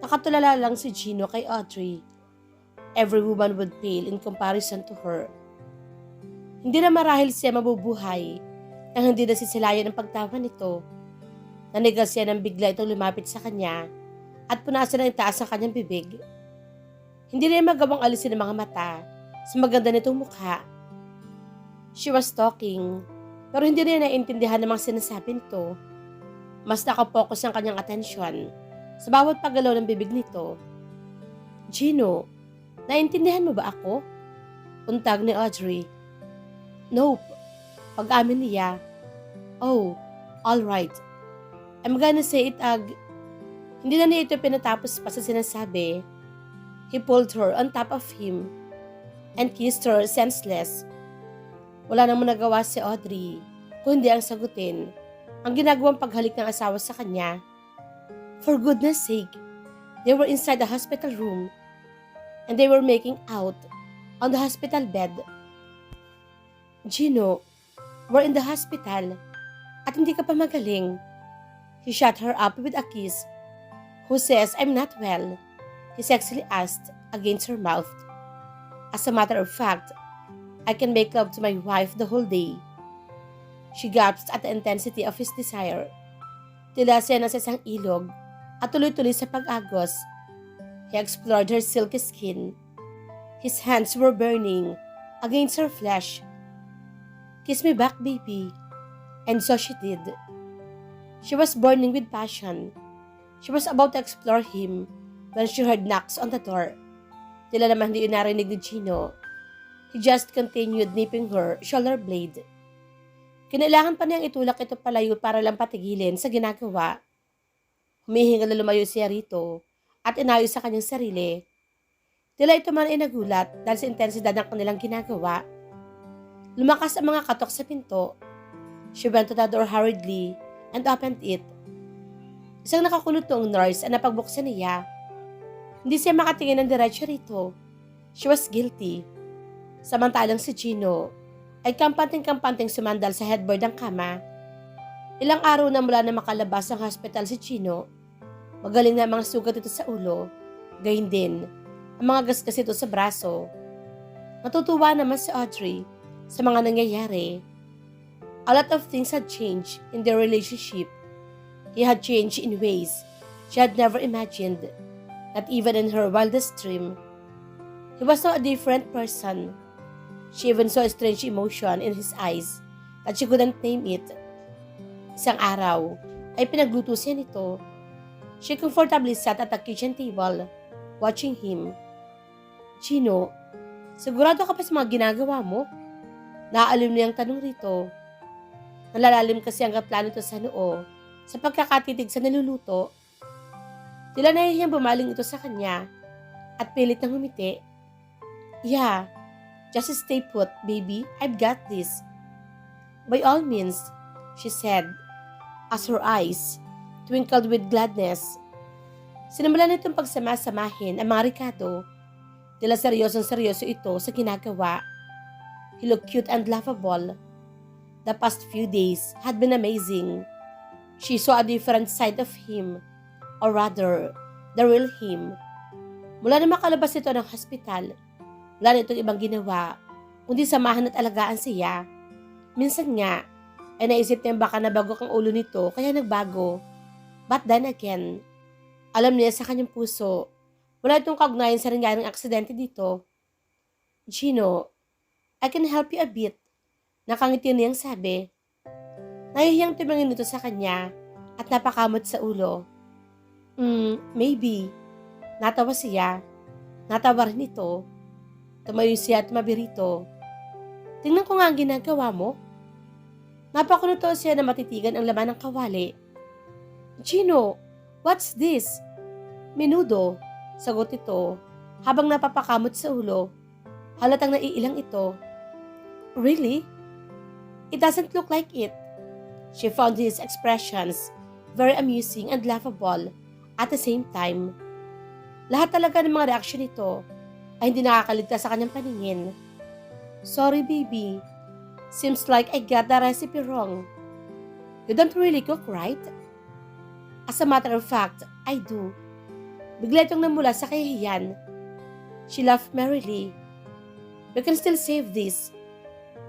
Nakatulala lang si Gino kay Audrey. Every woman would pale in comparison to her. Hindi na marahil siya mabubuhay nang hindi nasisilayan ang pagtawa nito. Nanigas siya nang bigla itong lumapit sa kanya at punasan ng itaas ang kanyang bibig. Hindi na magawang alisin ang mga mata sa maganda nitong mukha. She was talking, pero hindi na naiintindihan ng mga sinasabi nito. Mas nakapokus ang kanyang atensyon sa bawat paggalaw ng bibig nito. Gino, naiintindihan mo ba ako? Untag ni Audrey. Nope. Pag-amin niya. Oh, all right. I'm gonna say it Hindi na niya ito pinatapos pa sa sinasabi. He pulled her on top of him and kissed her senseless. Wala namang nagawa si Audrey kundi ang sagutin ang ginagawang paghalik ng asawa sa kanya. For goodness sake, they were inside the hospital room and they were making out on the hospital bed. Gino, we're in the hospital at hindi ka pa magaling. He shut her up with a kiss. Who says I'm not well? He sexily asked against her mouth. As a matter of fact, I can make love to my wife the whole day. She gasped at the intensity of his desire. Tila siya na sa isang ilog at tuloy-tuloy sa pag-agos. He explored her silky skin. His hands were burning against her flesh. Kiss me back, baby. And so she did. She was burning with passion. She was about to explore him when she heard knocks on the door. Tila naman hindi yun narinig ni Gino. He just continued nipping her shoulder blade. Kinailangan pa niyang itulak ito palayo para lang patigilin sa ginagawa. Humihingal na lumayo siya rito at inayos sa kanyang sarili. Tila ito man ay nagulat dahil sa intensidad ng kanilang ginagawa. Lumakas ang mga katok sa pinto. She went to the door hurriedly and opened it. Isang nakakulutong nurse ang napagbuksan niya. Hindi siya makatingin ng diretsyo rito. She was guilty. Samantalang si Gino ay kampanteng-kampanteng sumandal sa headboard ng kama. Ilang araw na mula na makalabas ng hospital si Gino. Magaling na ang mga sugat ito sa ulo. Gayun din, ang mga gasgas ito sa braso. Natutuwa naman si Audrey sa mga nangyayari. A lot of things had changed in their relationship. He had changed in ways she had never imagined, not even in her wildest dream. He was so a different person. She even saw a strange emotion in his eyes that she couldn't name it. Isang araw ay pinagluto siya nito. She comfortably sat at the kitchen table, watching him. Gino, sigurado ka pa sa mga ginagawa mo? Naaalim niya ang tanong rito. Nalalalim kasi ang plano ito sa noo sa pagkakatitig sa niluluto. Tila nahihiyang bumaling ito sa kanya at pilit ng humiti. Yeah, just stay put, baby. I've got this. By all means, she said, as her eyes twinkled with gladness. Sinimulan nitong pagsamasamahin ang mga Ricardo. Tila seryosong-seryoso ito sa ginagawa. He looked cute and laughable. The past few days had been amazing. She saw a different side of him, or rather, the real him. Mula na makalabas ito ng hospital, wala na itong ibang ginawa, kundi samahan at alagaan siya. Minsan nga, ay naisip niya baka nabago ang ulo nito kaya nagbago. But then again, alam niya sa kanyang puso, wala itong kaugnayan sa nangyaring aksidente dito. Gino, I can help you a bit. Nakangiti niyang sabi. Nahihiyang tumingin ito sa kanya at napakamot sa ulo. Maybe. Natawa siya. Natawa rin ito. Tumayo siya at mabirito. Tingnan ko nga ang ginagawa mo. Napakunuto siya na matitigan ang laman ng kawali. Gino, what's this? Menudo, sagot ito habang napapakamot sa ulo. Halatang naiilang ito. Really? It doesn't look like it. She found his expressions very amusing and laughable at the same time. Lahat talaga ng mga reaksyon nito ay hindi nakakaligtas sa kanyang paningin. Sorry, baby. Seems like I got the recipe wrong. You don't really cook, right? As a matter of fact, I do. Bigla itong namula sa kahihiyan. She laughed merrily. We can still save this.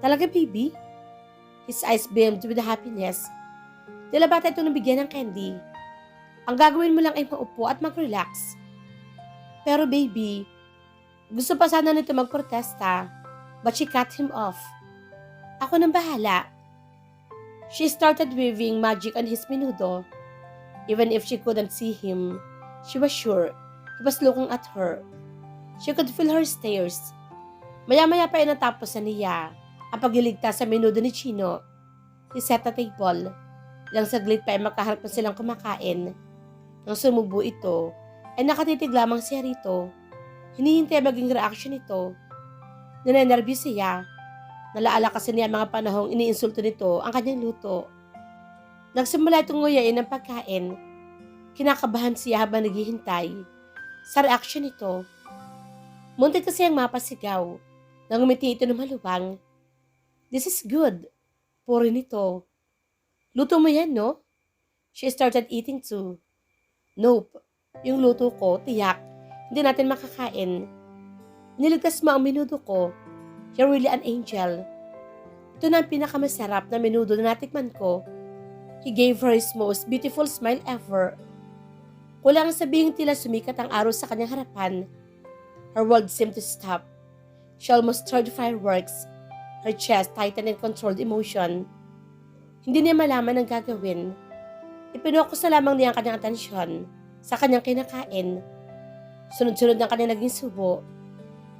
Talaga, baby? His eyes beamed with happiness. Tila bata itong nabigyan ng candy. Ang gagawin mo lang ay maupo at mag-relax. Pero baby, gusto pa sana nito magprotesta, but she cut him off. Ako nang bahala. She started weaving magic on his menudo. Even if she couldn't see him, she was sure he was looking at her. She could feel her stares. Maya-maya pa ay natapos na niya ang pagliligtas sa menudo ni Chino. He set the table. Ilang saglit pa ay makaharap na silang kumakain. Nang sumubo ito, ay nakatitig lamang siya rito. Hinihintay maging reaction nito. Nanenervyos siya. Nalaala kasi niya mga panahong iniinsulto nito ang kanyang luto. Nagsimula itong nguyain ng pagkain. Kinakabahan siya habang naghihintay. Sa reaction nito, muntik kasi ang mapasigaw. Nang umiti ito ng maluwang. This is good. Puri nito. Luto mo yan, no? She started eating too. Nope. Yung luto ko, tiyak. Hindi natin makakain. Niligtas mo ang menudo ko. You're really an angel. Ito na ang pinakamasarap na menudo na natikman ko. He gave her his most beautiful smile ever. Kulang sabihin tila sumikat ang araw sa kanyang harapan. Her world seemed to stop. She almost stirred fireworks. Her chest tightened in controlled emotion. Hindi niya malaman ang gagawin. Ipinokus na lamang niya ang kanyang atensyon sa kanyang kinakain. Sunod-sunod ang kanyang naging subo.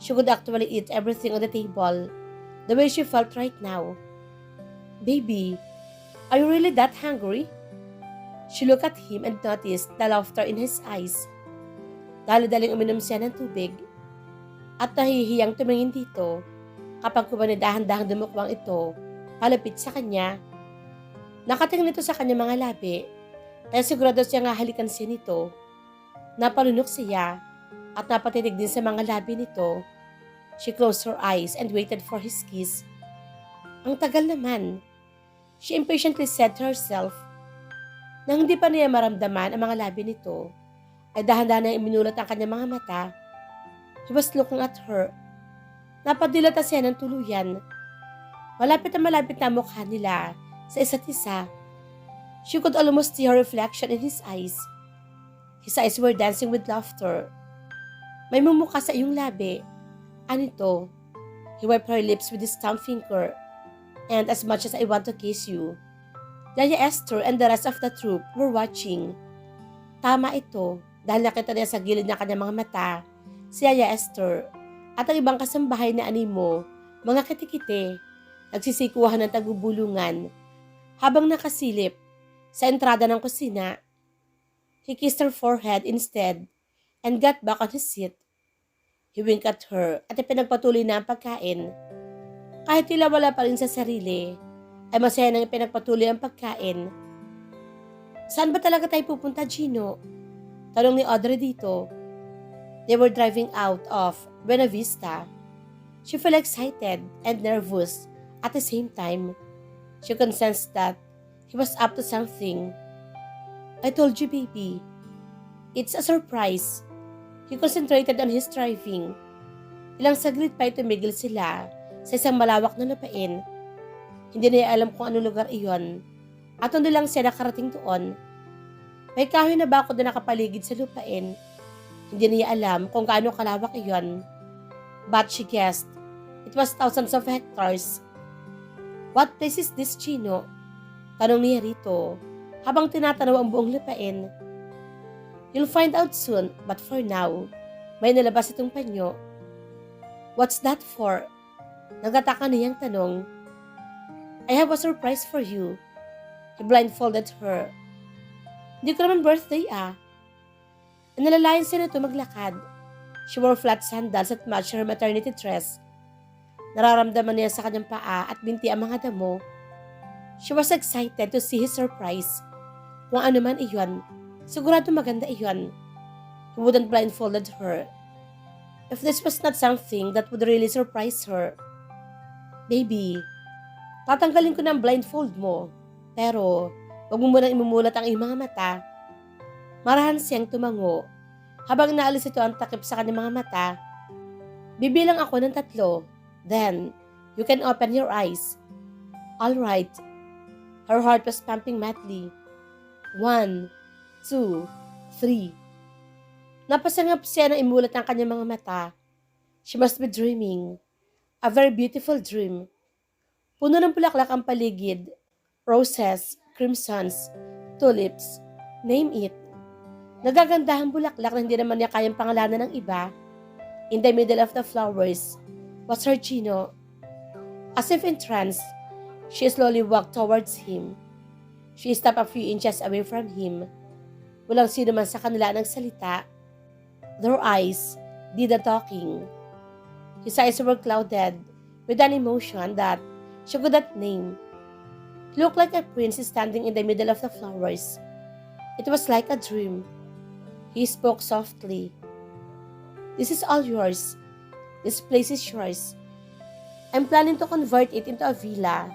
She could actually eat everything on the table, the way she felt right now. Baby, are you really that hungry? She looked at him and noticed the laughter in his eyes. Dali-daling uminom siya ng tubig. At nahihiyang tumingin dito kapag kumanidahan-dahang dumukwang ito palapit sa kanya. Nakatingin ito sa kanyang mga labi. Kaya sigurado siya nga halikan siya nito. Napalunok siya at napatitig din sa mga labi nito. She closed her eyes and waited for his kiss. Ang tagal naman. She impatiently said to herself. Nang hindi pa niya maramdaman ang mga labi nito, ay dahan-dahan na iminulat ang kanyang mga mata. He was looking at her. Napadilata siya ng tuluyan. Malapit na malapit na mukha nila sa isa't isa. She could almost see her reflection in his eyes. His eyes were dancing with laughter. May mumuka sa iyong labi. Anito? He wiped her lips with his thumb finger. And as much as I want to kiss you, Yaya Esther and the rest of the troop were watching. Tama ito dahil nakita niya sa gilid ng kanyang mga mata si Yaya Esther at ang ibang kasambahay na animo, mga kitikite, nagsisikuhan ng tagubulungan habang nakasilip sa entrada ng kusina. He kissed her forehead instead and got back on his seat. He winked at her at ipinagpatuloy na ang pagkain. Kahit tila wala pa rin sa sarili, ay masaya nang ipinagpatuloy ang pagkain. Saan ba talaga tayo pupunta, Gino? Tanong ni Audrey dito. They were driving out of Buena Vista. She felt excited and nervous at the same time. She could sense that he was up to something. I told you, baby. It's a surprise. He concentrated on his driving. Ilang saglit pa tumigil sila sa isang malawak na lupain. Hindi niya alam kung anong lugar iyon. At doon lang siya nakarating doon. May kahoy na bakod na nakapaligid sa lupain. Hindi niya alam kung gaano kalawak iyon. But she guessed it was thousands of hectares. What place is this, Chino? Tanong niya rito habang tinatanaw ang buong lupain. You'll find out soon, but for now, may nalabas itong panyo. What's that for? Nagataka niyang tanong. I have a surprise for you. He blindfolded her. Hindi ko naman birthday Nalalayan siya nito maglakad. She wore flat sandals at matched her maternity dress. Nararamdaman niya sa kanyang paa at binti ang mga damo. She was excited to see his surprise. Kung ano man iyon, sigurado maganda iyon. He wouldn't blindfolded her. If this was not something that would really surprise her. Baby, tatanggalin ko na ang blindfold mo. Pero, wag mo munang imumulat ang iyong mga mata. Marahan siyang tumango. Habang naalis ito ang takip sa kanyang mga mata, bibilang ako ng 3. Then, you can open your eyes. All right. Her heart was pumping madly. 1, 2, 3. Napasangap siya na imulat ang kanyang mga mata. She must be dreaming. A very beautiful dream. Puno ng bulaklak ang paligid. Roses, crimsons, tulips, name it. Nagagandahang bulaklak na hindi naman niya kayang pangalanan ng iba. In the middle of the flowers was her Gino. As if in trance, she slowly walked towards him. She stepped a few inches away from him. Walang sino man sa kanila nagsalita. Their eyes did the talking. His eyes were clouded with an emotion that she could not name. He looked like a prince standing in the middle of the flowers. It was like a dream. He spoke softly. This is all yours. This place is yours. I'm planning to convert it into a villa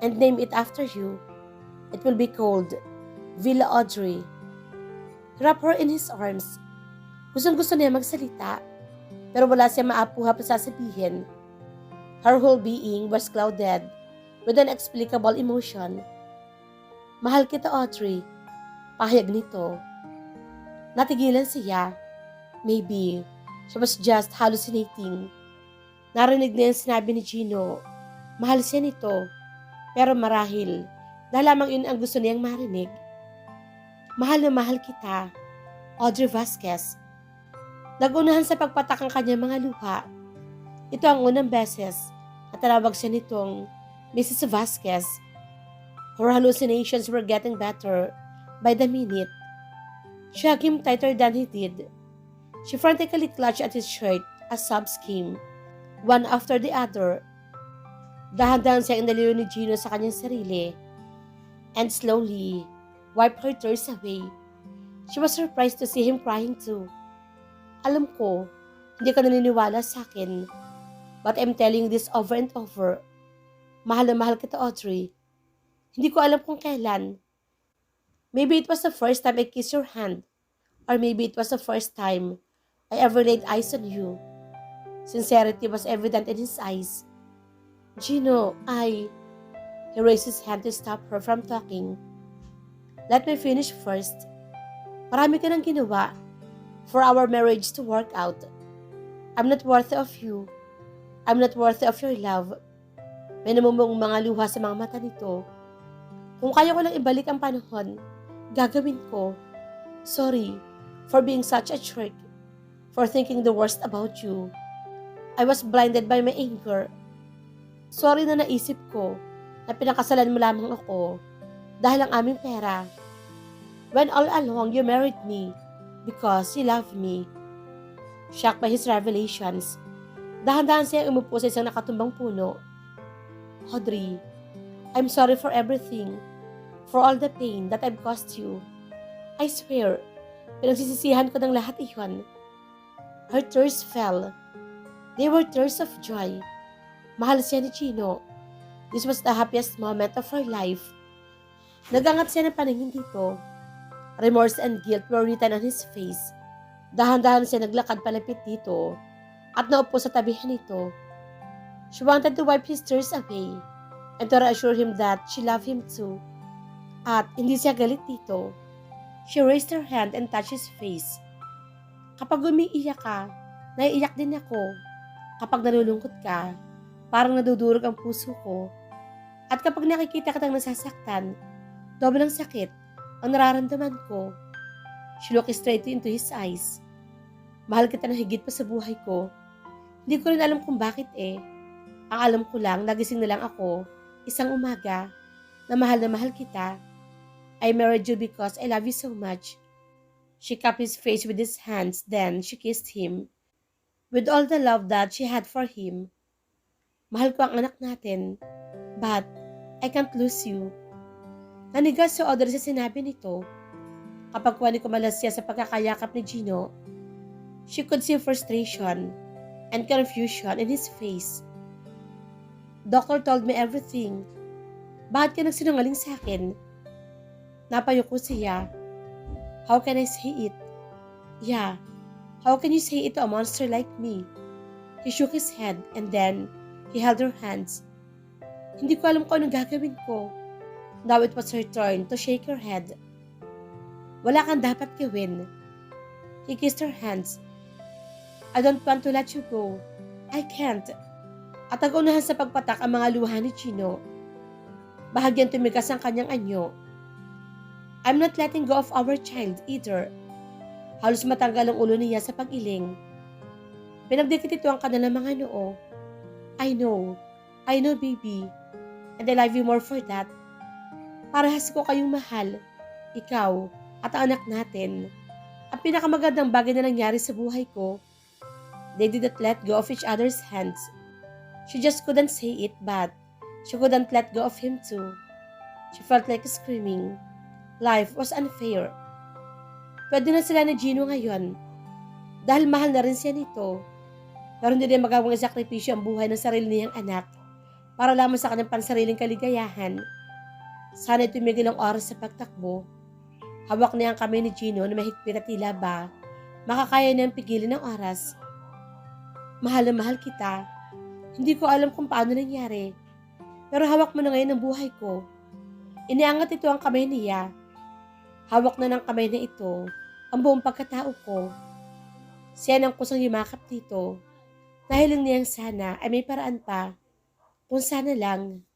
and name it after you. It will be called Villa Audrey. He wrapped her in his arms. Gustong-gusto niya magsalita, pero wala siya maapuha pa sasabihin. Her whole being was clouded with an inexplicable emotion. Mahal kita, Audrey. Pahayag nito. Natigilan siya. Maybe she was just hallucinating. Narinig niya yung sinabi ni Gino. Mahal siya nito. Pero marahil, dahil lamang yun ang gusto niyang marinig. Mahal na mahal kita, Audrey Vasquez. Nagunahan sa pagpatak ang kanyang mga luha. Ito ang unang beses na tinawag siya nitong Mrs. Vasquez. Her hallucinations were getting better by the minute. She hugged him tighter than he did. She frantically clutched at his shirt as sobs came, one after the other. Dahan-dahan siyang inaliro ni Gino sa kanyang sarili, and slowly wiped her tears away. She was surprised to see him crying too. Alam ko, hindi ka naniniwala sa akin, but I'm telling you this over and over. Mahal na mahal kita, Audrey. Hindi ko alam kung kailan. Maybe it was the first time I kissed your hand, or maybe it was the first time I ever laid eyes on you. Sincerity was evident in his eyes. Gino, He raised his hand to stop her from talking. Let me finish first. Marami ka nang ginawa for our marriage to work out. I'm not worthy of you. I'm not worthy of your love. May namumong mga luha sa mga mata nito. Kung kaya ko lang ibalik ang panahon, gagawin ko. Sorry for being such a jerk, for thinking the worst about you. I was blinded by my anger. Sorry na naisip ko na pinakasalan mo lamang ako dahil ang aming pera. When all along you married me because you love me. Shocked by his revelations, dahan-dahan siya umupo sa isang nakatumbang puno. Audrey, I'm sorry for everything, for all the pain that I've caused you. I swear, pinagsisisihan ko ng lahat iyon. Her tears fell. They were tears of joy. Mahal siya ni Gino. This was the happiest moment of her life. Nagangat siya ng paningin dito. Remorse and guilt were written on his face. Dahan-dahan siya naglakad palapit dito at naupo sa tabihan nito. She wanted to wipe his tears away and to reassure him that she loved him too. At hindi siya galit dito. She raised her hand and touched his face. Kapag umiiyak ka, naiiyak din ako. Kapag nalulungkot ka, parang nadudurog ang puso ko. At kapag nakikita kitang nasasaktan, doblang sakit ang nararamdaman ko. She looked straight into his eyes. Mahal kita na higit pa sa buhay ko. Hindi ko rin alam kung bakit eh. Ang alam ko lang, nagising na lang ako, isang umaga, na mahal kita. I married you because I love you so much. She cupped his face with his hands, then she kissed him. With all the love that she had for him. Mahal ko ang anak natin, but I can't lose you. Nanigas si Audrey sa sinabi nito. Kapag kumalas siya sa pagkakayakap ni Gino, she could see frustration and confusion in his face. Doctor told me everything. Bakit ka nagsinungaling sa akin? Napayuko siya. How can I say it? Yeah, How can you say it to a monster like me? He shook his head and then he held her hands. Hindi ko alam kung anong gagawin ko. Now it was her turn to shake her head. Wala kang dapat gawin. He kissed her hands. I don't want to let you go. I can't. At nagunahan sa pagpatak ang mga luha ni Chino. Bahagyang tumigas ang kanyang anyo. I'm not letting go of our child either. Halos matanggal ang ulo niya sa pag-iling. Pinagdikit ito ang kanilang mga noo. I know baby. And I love you more for that. Parehas ko kayong mahal. Ikaw at ang anak natin. Ang pinakamagandang bagay na nangyari sa buhay ko. They didn't let go of each other's hands. She just couldn't say it, but she couldn't let go of him too. She felt like screaming. Life was unfair. Pwede na sila ni Gino ngayon. Dahil mahal na rin siya nito. Pero hindi rin magawang isakripisyo ang buhay ng sarili niyang anak para lamang sa kanyang pansariling kaligayahan. Sana tumigil ang oras sa pagtakbo. Hawak niya ang kamay ni Gino na mahigpit at tila ba makakaya niyang pigilin ang oras. Mahal na mahal kita. Hindi ko alam kung paano nangyari. Pero hawak mo na ngayon ang buhay ko. Iniangat ito ang kamay niya. Hawak na ng kamay na ito ang buong pagkatao ko. Siya nang kusang yumakap dito. Nahiling niyang sana ay may paraan pa. Kung sana lang.